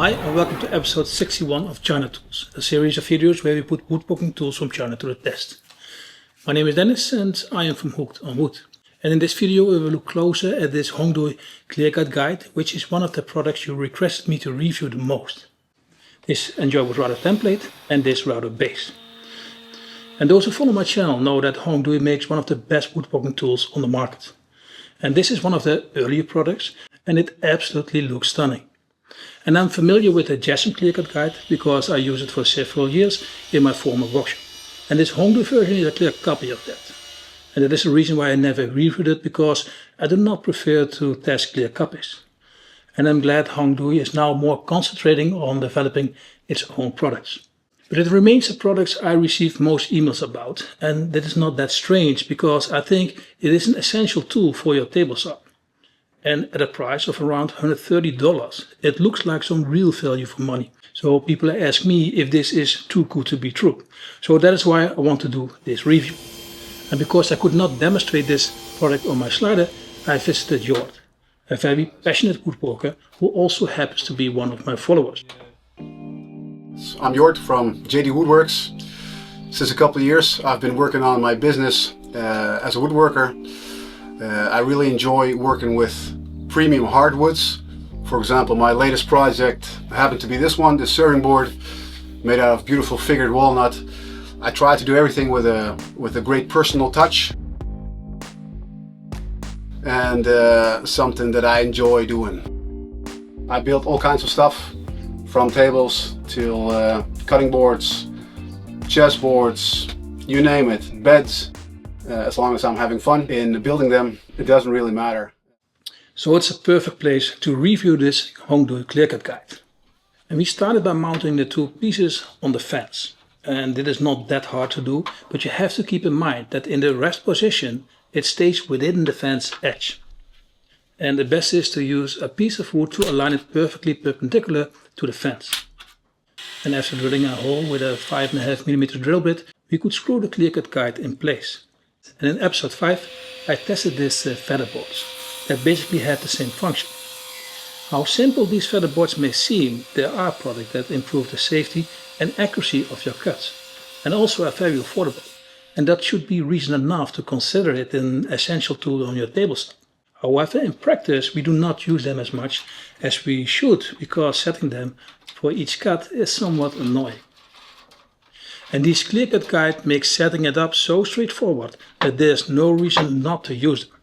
Hi and welcome to episode 61 of China Tools, a series of videos where we put woodworking tools from China to the test. My name is Dennis and I am from Hooked on Wood. And in this video we will look closer at this Hongdui Clear Cut guide, which is one of the products you requested me to review the most. This Enjoywood router template and this router base. And those who follow my channel know that Hongdui makes one of the best woodworking tools on the market. And this is one of the earlier products and it absolutely looks stunning. And I'm familiar with the Jasmine Clear Cut guide because I used it for several years in my former workshop. And this Hongdui version is a clear copy of that. And that is the reason why I never reviewed it, because I do not prefer to test clear copies. And I'm glad Hongdui is now more concentrating on developing its own products. But it remains the products I receive most emails about, and that is not that strange because I think it is an essential tool for your table saw. And at a price of around $130, it looks like some real value for money. So people ask me if this is too good to be true. So that is why I want to do this review. And because I could not demonstrate this product on my slider, I visited Jord, a very passionate woodworker who also happens to be one of my followers. I'm Jord from JD Woodworks. Since a couple of years I've been working on my business as a woodworker. I really enjoy working with premium hardwoods. For example, my latest project happened to be this one, the serving board made out of beautiful figured walnut. I try to do everything with a great personal touch and something that I enjoy doing. I built all kinds of stuff, from tables to cutting boards, chessboards, you name it, beds. As long as I'm having fun in building them, it doesn't really matter. So it's a perfect place to review this Hongdui Clear Cut guide. And we started by mounting the two pieces on the fence. And it is not that hard to do, but you have to keep in mind that in the rest position it stays within the fence edge. And the best is to use a piece of wood to align it perfectly perpendicular to the fence. And after drilling a hole with a 5.5mm drill bit, we could screw the Clear Cut guide in place. And in episode 5 I tested these feather boards that basically had the same function. How simple these feather boards may seem, they are products that improve the safety and accuracy of your cuts, and also are very affordable, and that should be reason enough to consider it an essential tool on your table saw. However, in practice we do not use them as much as we should, because setting them for each cut is somewhat annoying. And this Clear Cut guide makes setting it up so straightforward that there's no reason not to use them.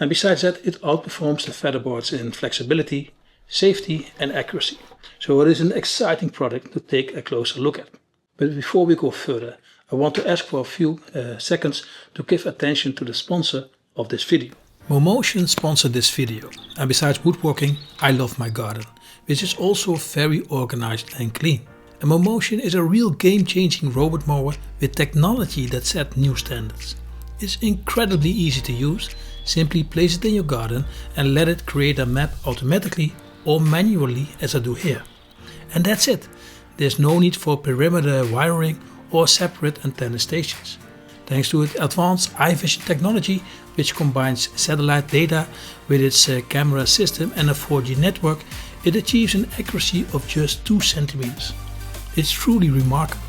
And besides that, it outperforms the feather boards in flexibility, safety and accuracy. So it is an exciting product to take a closer look at. But before we go further, I want to ask for a few seconds to give attention to the sponsor of this video. Momotion sponsored this video, and besides woodworking, I love my garden, which is also very organized and clean. And Momotion is a real game-changing robot mower with technology that sets new standards. It's incredibly easy to use. Simply place it in your garden and let it create a map automatically or manually, as I do here. And that's it. There's no need for perimeter wiring or separate antenna stations. Thanks to its advanced eye vision technology, which combines satellite data with its camera system and a 4G network, it achieves an accuracy of just 2 centimeters. It's truly remarkable.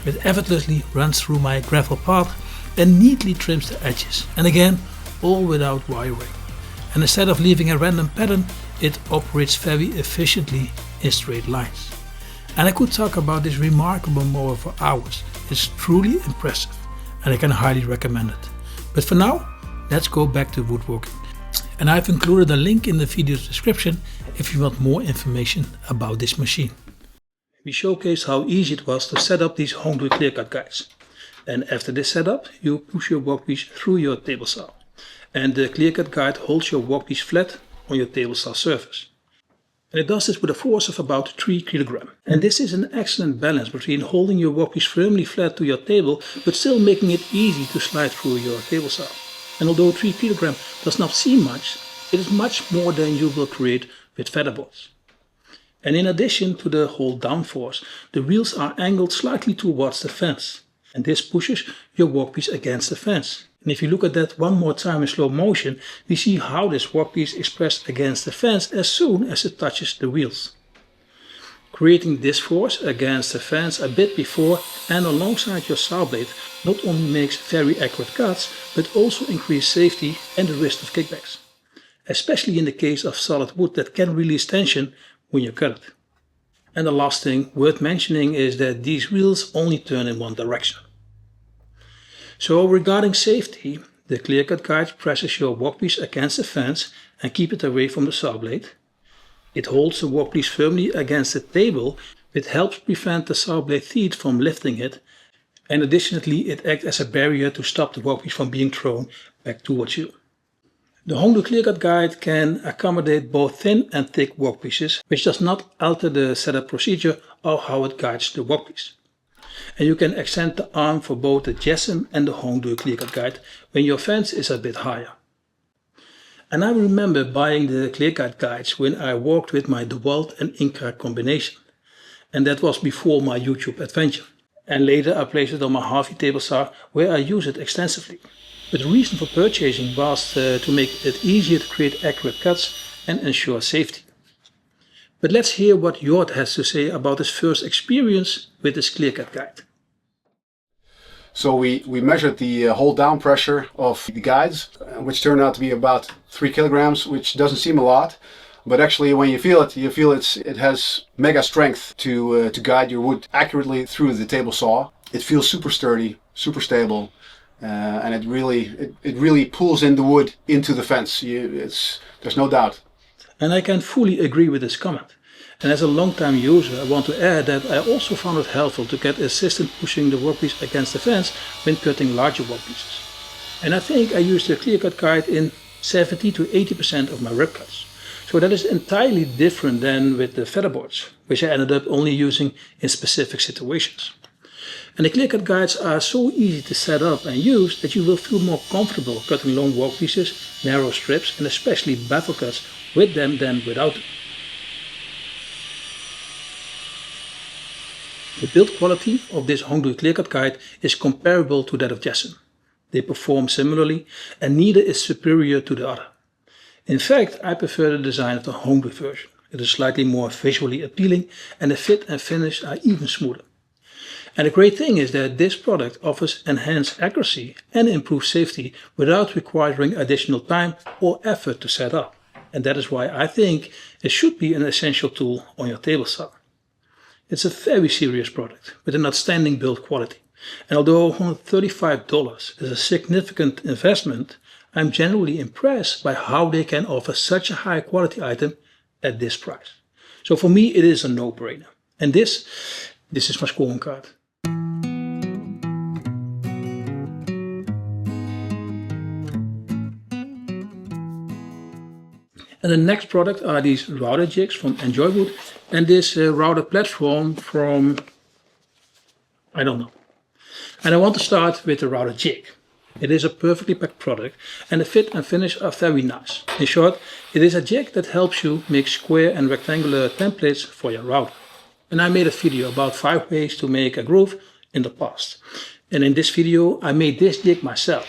It effortlessly runs through my gravel path and neatly trims the edges. And again, all without wiring. And instead of leaving a random pattern, it operates very efficiently in straight lines. And I could talk about this remarkable mower for hours. It's truly impressive and I can highly recommend it. But for now, let's go back to woodworking. And I've included a link in the video's description if you want more information about this machine. We showcased how easy it was to set up these Hongdui Clear Cut guides. And after this setup, you push your workpiece through your table saw. And the Clear Cut guide holds your workpiece flat on your table saw surface. And it does this with a force of about 3 kg. And this is an excellent balance between holding your workpiece firmly flat to your table, but still making it easy to slide through your table saw. And although 3 kg does not seem much, it is much more than you will create with feather boards. And in addition to the hold down force, the wheels are angled slightly towards the fence. And this pushes your workpiece against the fence. And if you look at that one more time in slow motion, we see how this workpiece is pressed against the fence as soon as it touches the wheels. Creating this force against the fence a bit before and alongside your saw blade not only makes very accurate cuts, but also increase safety and the risk of kickbacks, especially in the case of solid wood that can release tension when you cut it. And the last thing worth mentioning is that these wheels only turn in one direction. So regarding safety, the Clearcut guide presses your workpiece against the fence and keeps it away from the saw blade. It holds the workpiece firmly against the table, which helps prevent the saw blade teeth from lifting it, and additionally it acts as a barrier to stop the workpiece from being thrown back towards you. The Hongdui Clearcut guide can accommodate both thin and thick workpieces, which does not alter the setup procedure or how it guides the workpiece. And you can extend the arm for both the JASM and the Hongdui Clearcut guide when your fence is a bit higher. And I remember buying the Clearcut guides when I worked with my DeWalt and Inca combination. And that was before my YouTube adventure. And later I placed it on my Harvey table saw where I use it extensively. But the reason for purchasing was to make it easier to create accurate cuts and ensure safety. But let's hear what Jort has to say about his first experience with this Clearcut guide. So we measured the hold down pressure of the guides, which turned out to be about 3 kilograms, which doesn't seem a lot, but actually when you feel it has mega strength to guide your wood accurately through the table saw. It feels super sturdy, super stable, and it really pulls in the wood into the fence. There's no doubt. And I can fully agree with this comment. And as a long-time user, I want to add that I also found it helpful to get assistance pushing the workpiece against the fence when cutting larger workpieces. And I think I used the Clearcut guide in 70 to 80% of my rib cuts. So that is entirely different than with the featherboards, which I ended up only using in specific situations. And the Clearcut guides are so easy to set up and use that you will feel more comfortable cutting long workpieces, narrow strips and especially baffle cuts with them than without them. The build quality of this Hongdui Clearcut guide is comparable to that of JASM. They perform similarly and neither is superior to the other. In fact, I prefer the design of the Hongdui version. It is slightly more visually appealing and the fit and finish are even smoother. And the great thing is that this product offers enhanced accuracy and improved safety without requiring additional time or effort to set up. And that is why I think it should be an essential tool on your table saw. It's a very serious product with an outstanding build quality. And although $135 is a significant investment, I'm generally impressed by how they can offer such a high quality item at this price. So for me it is a no-brainer. And this is my scoring card. And the next product are these router jigs from Enjoywood and this router platform from, I don't know. And I want to start with the router jig. It is a perfectly packed product and the fit and finish are very nice. In short, it is a jig that helps you make square and rectangular templates for your router. And I made a video about 5 ways to make a groove in the past. And in this video I made this jig myself.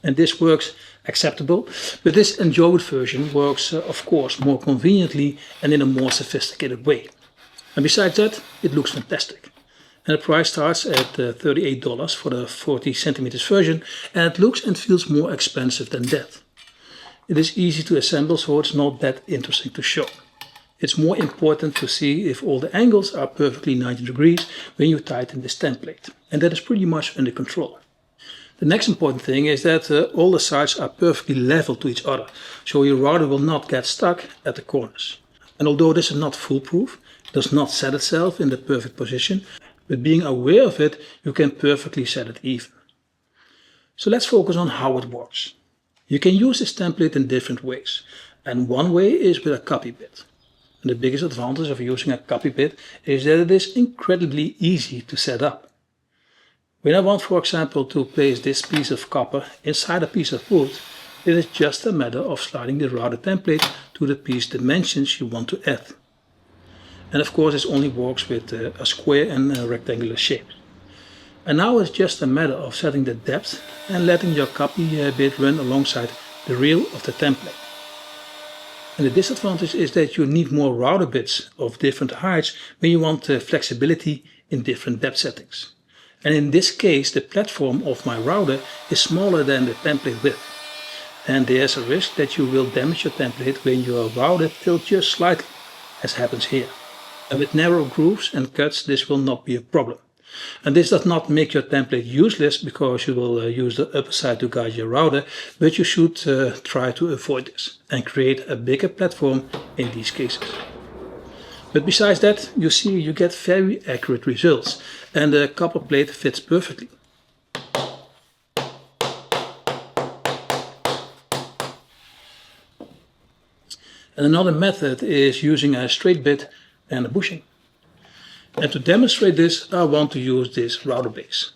And this works acceptable, but this Enjoywood version works of course more conveniently and in a more sophisticated way. And besides that, it looks fantastic. And the price starts at $38 for the 40 centimeters version, and it looks and feels more expensive than that. It is easy to assemble, so it's not that interesting to show. It's more important to see if all the angles are perfectly 90 degrees when you tighten this template, and that is pretty much under control. The next important thing is that all the sides are perfectly level to each other, so your router will not get stuck at the corners. And although this is not foolproof, it does not set itself in the perfect position, but being aware of it, you can perfectly set it even. So let's focus on how it works. You can use this template in different ways, and one way is with a copy bit. And the biggest advantage of using a copy bit is that it is incredibly easy to set up. When I want, for example, to place this piece of copper inside a piece of wood, it is just a matter of sliding the router template to the piece dimensions you want to add. And of course this only works with a square and a rectangular shape. And now it's just a matter of setting the depth and letting your copy bit run alongside the rail of the template. And the disadvantage is that you need more router bits of different heights when you want flexibility in different depth settings. And in this case, the platform of my router is smaller than the template width. And there's a risk that you will damage your template when your router tilts just slightly, as happens here. And with narrow grooves and cuts, this will not be a problem. And this does not make your template useless because you will use the upper side to guide your router, but you should try to avoid this and create a bigger platform in these cases. But besides that, you see you get very accurate results and the copper plate fits perfectly. And another method is using a straight bit and a bushing. And to demonstrate this, I want to use this router base.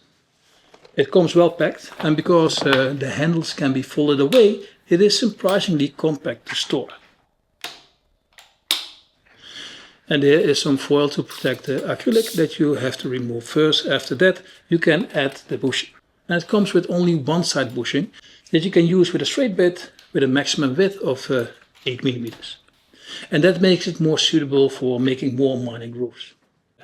It comes well packed, and because the handles can be folded away, it is surprisingly compact to store. And there is some foil to protect the acrylic that you have to remove first. After that, you can add the bushing. And it comes with only one side bushing that you can use with a straight bit with a maximum width of 8 mm. And that makes it more suitable for making more minor grooves.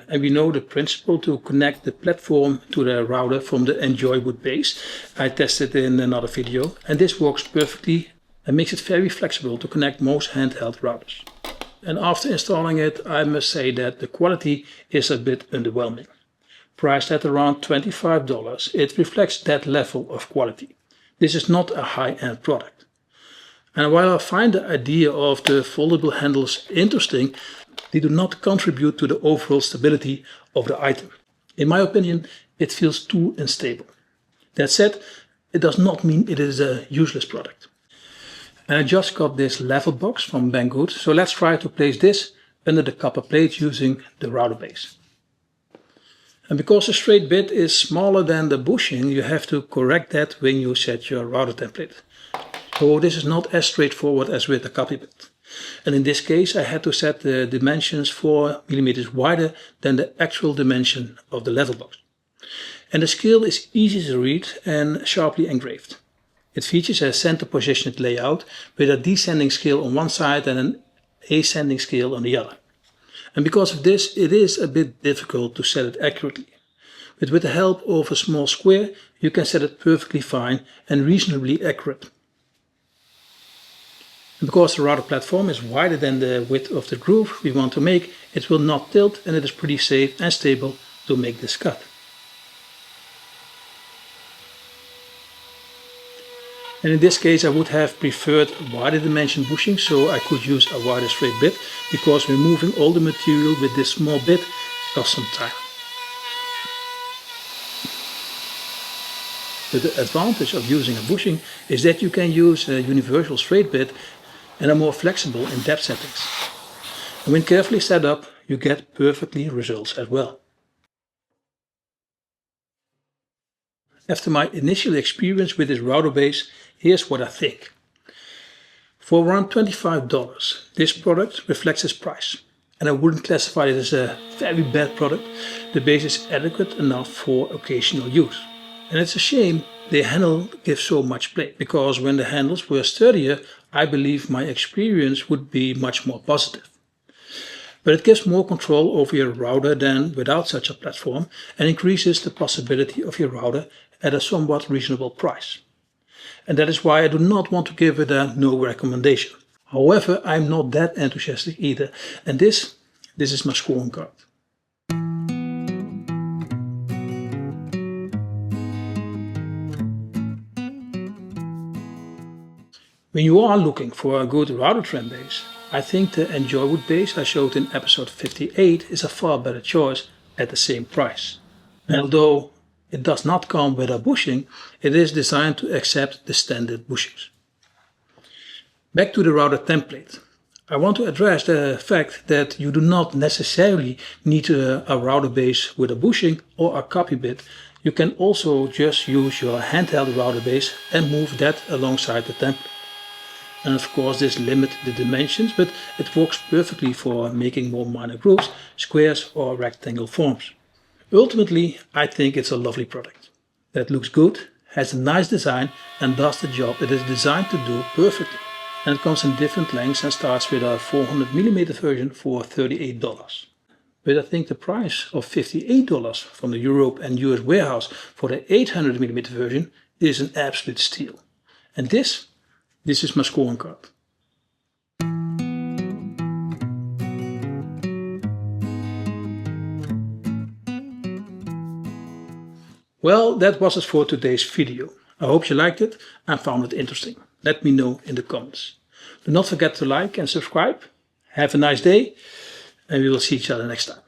And we know the principle to connect the platform to the router from the Enjoywood base. I tested in another video, and this works perfectly and makes it very flexible to connect most handheld routers. And after installing it, I must say that the quality is a bit underwhelming. Priced at around $25, it reflects that level of quality. This is not a high-end product. And while I find the idea of the foldable handles interesting, they do not contribute to the overall stability of the item. In my opinion, it feels too unstable. That said, it does not mean it is a useless product. And I just got this level box from Banggood, so let's try to place this under the copper plate using the router base. And because the straight bit is smaller than the bushing, you have to correct that when you set your router template. So this is not as straightforward as with the copy bit. And in this case, I had to set the dimensions 4 mm wider than the actual dimension of the level box. And the scale is easy to read and sharply engraved. It features a center positioned layout with a descending scale on one side and an ascending scale on the other. And because of this, it is a bit difficult to set it accurately. But with the help of a small square, you can set it perfectly fine and reasonably accurate. And because the router platform is wider than the width of the groove we want to make, it will not tilt, and it is pretty safe and stable to make this cut. And in this case I would have preferred wider dimension bushing, so I could use a wider straight bit, because removing all the material with this small bit costs some time. But the advantage of using a bushing is that you can use a universal straight bit and are more flexible in depth settings. And when carefully set up, you get perfectly results as well. After my initial experience with this router base, here's what I think. For around $25, this product reflects its price. And I wouldn't classify it as a very bad product. The base is adequate enough for occasional use. And it's a shame the handle gives so much play, because when the handles were sturdier, I believe my experience would be much more positive. But it gives more control over your router than without such a platform, and increases the possibility of your router at a somewhat reasonable price. And that is why I do not want to give it a no recommendation. However, I'm not that enthusiastic either, and this is my scorecard. When you are looking for a good router trim base, I think the Enjoywood base I showed in episode 58 is a far better choice at the same price. And although it does not come with a bushing, it is designed to accept the standard bushings. Back to the router template. I want to address the fact that you do not necessarily need a router base with a bushing or a copy bit. You can also just use your handheld router base and move that alongside the template. And of course this limits the dimensions, but it works perfectly for making more minor grooves, squares or rectangle forms. Ultimately, I think it's a lovely product that looks good, has a nice design and does the job it is designed to do perfectly. and it comes in different lengths and starts with a 400mm version for $38. But I think the price of $58 from the Europe and US warehouse for the 800mm version is an absolute steal. And this is my scoring card. Well, that was it for today's video. I hope you liked it and found it interesting. Let me know in the comments. Do not forget to like and subscribe. Have a nice day, and we will see each other next time.